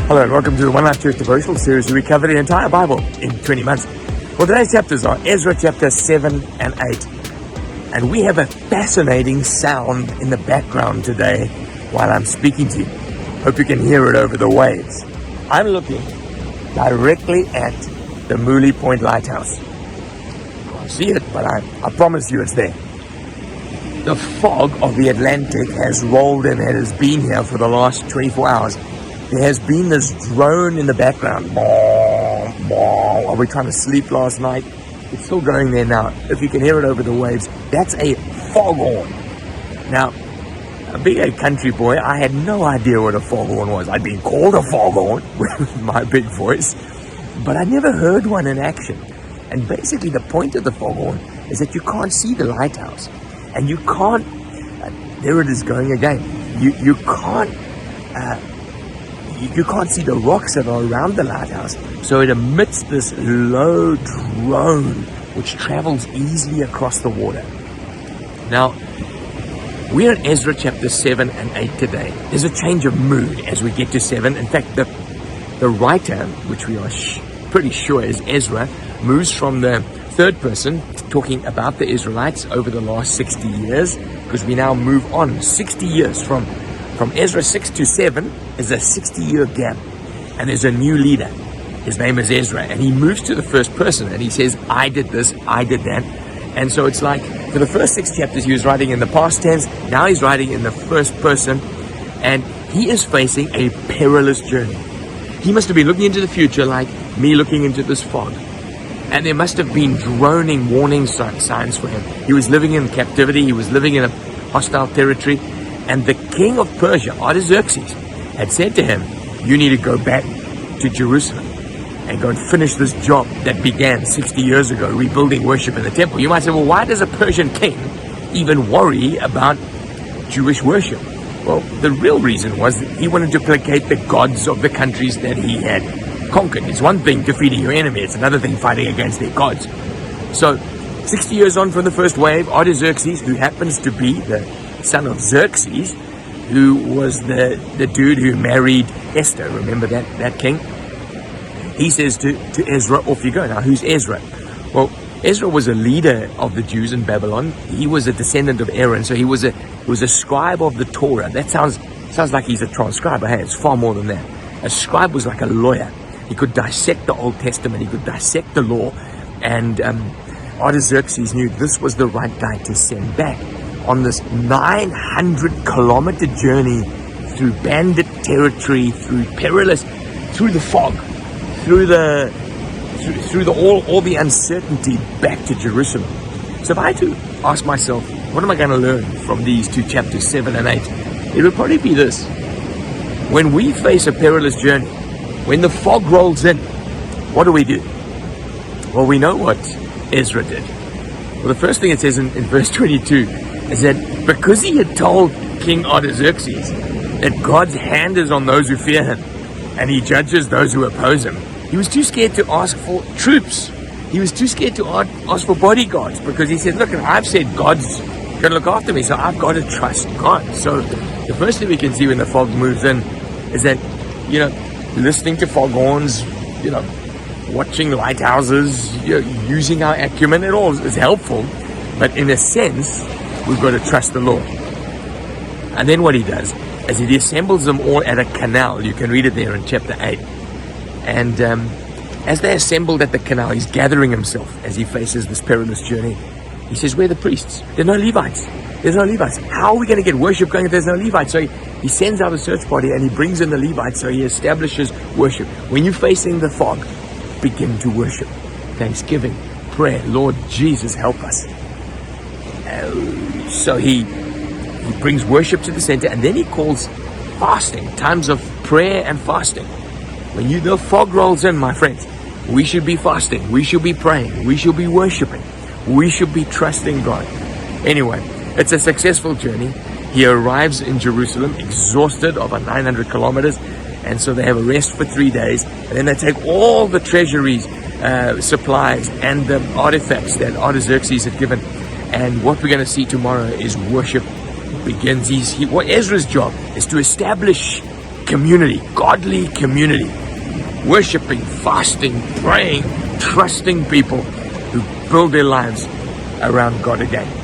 Hello and welcome to the One Life Church devotional series where we cover the entire Bible in 20 months. Well, today's chapters are Ezra chapter 7 and 8. And we have a fascinating sound in the background today while I'm speaking to you. Hope you can hear it over the waves. I'm looking directly at the Mooley Point Lighthouse. You can't see it, but I promise you it's there. The fog of the Atlantic has rolled in and has been here for the last 24 hours. There has been this drone in the background. Are we trying to sleep last night? It's still going there now. If you can hear it over the waves, that's a foghorn. Now, being a country boy, I had no idea what a foghorn was. I'd been called a foghorn with my big voice, but I never heard one in action. And basically the point of the foghorn is that you can't see the lighthouse. And you can't, there it is going again. You can't see the rocks that are around the lighthouse. So it emits this low drone which travels easily across the water. Now, we're in Ezra chapter 7 and 8 today. There's a change of mood as we get to 7. In fact, the writer, which we are pretty sure is Ezra, moves from the third person, talking about the Israelites over the last 60 years, because we now move on 60 years from Ezra 6 to 7 is a 60-year gap, and there's a new leader. His name is Ezra, and he moves to the first person, and he says, I did this, I did that. And so it's like, for the first 6 chapters, he was writing in the past tense, now he's writing in the first person, and he is facing a perilous journey. He must have been looking into the future like me looking into this fog. And there must have been droning warning signs for him. He was living in captivity, he was living in a hostile territory, and the king of Persia, Artaxerxes, had said to him, you need to go back to Jerusalem and go and finish this job that began 60 years ago, rebuilding worship in the temple. You might say, well, why does a Persian king even worry about Jewish worship? Well, the real reason was that he wanted to placate the gods of the countries that he had conquered. It's one thing defeating your enemy, it's another thing fighting against their gods. So, 60 years on from the first wave, Artaxerxes, who happens to be the son of Xerxes, who was the dude who married Esther, remember that king? He says to Ezra, off you go. Now, who's Ezra? Well, Ezra was a leader of the Jews in Babylon. He was a descendant of Aaron, so he was a scribe of the Torah. That sounds like he's a transcriber. Hey, it's far more than that. A scribe was like a lawyer. He could dissect the Old Testament, he could dissect the law, and Artaxerxes knew this was the right guy to send back on this 900-kilometer journey through bandit territory, through the fog, through all the uncertainty back to Jerusalem. So if I had to ask myself, what am I going to learn from these 2 chapters, 7 and 8? It would probably be this. When we face a perilous journey, when the fog rolls in, what do? Well, we know what Ezra did. Well, the first thing it says in verse 22 is that because he had told King Artaxerxes that God's hand is on those who fear him and he judges those who oppose him, he was too scared to ask for troops. He was too scared to ask for bodyguards, because he said, look, I've said God's going to look after me, so I've got to trust God. So the first thing we can see when the fog moves in is that, listening to foghorns, watching lighthouses, using our acumen, it all is helpful. But in a sense, we've got to trust the Lord. And then what he does is he assembles them all at a canal. You can read it there in chapter 8. And as they assembled at the canal, he's gathering himself as he faces this perilous journey. He says, where are the priests? There are no Levites. There's no Levites. How are we going to get worship going if there's no Levites? So he sends out a search party and he brings in the Levites, so he establishes worship. When you're facing the fog, begin to worship. Thanksgiving, prayer, Lord Jesus, help us. So he brings worship to the center, and then he calls fasting, times of prayer and fasting. When the fog rolls in, my friends, we should be fasting, we should be praying, we should be worshiping, we should be trusting God. Anyway, it's a successful journey. He arrives in Jerusalem exhausted over 900 kilometers, and so they have a rest for 3 days, and then they take all the treasuries, supplies, and the artifacts that Artaxerxes had given. And what we're going to see tomorrow is worship begins. What Ezra's job is to establish community, godly community, worshiping, fasting, praying, trusting people who build their lives around God again.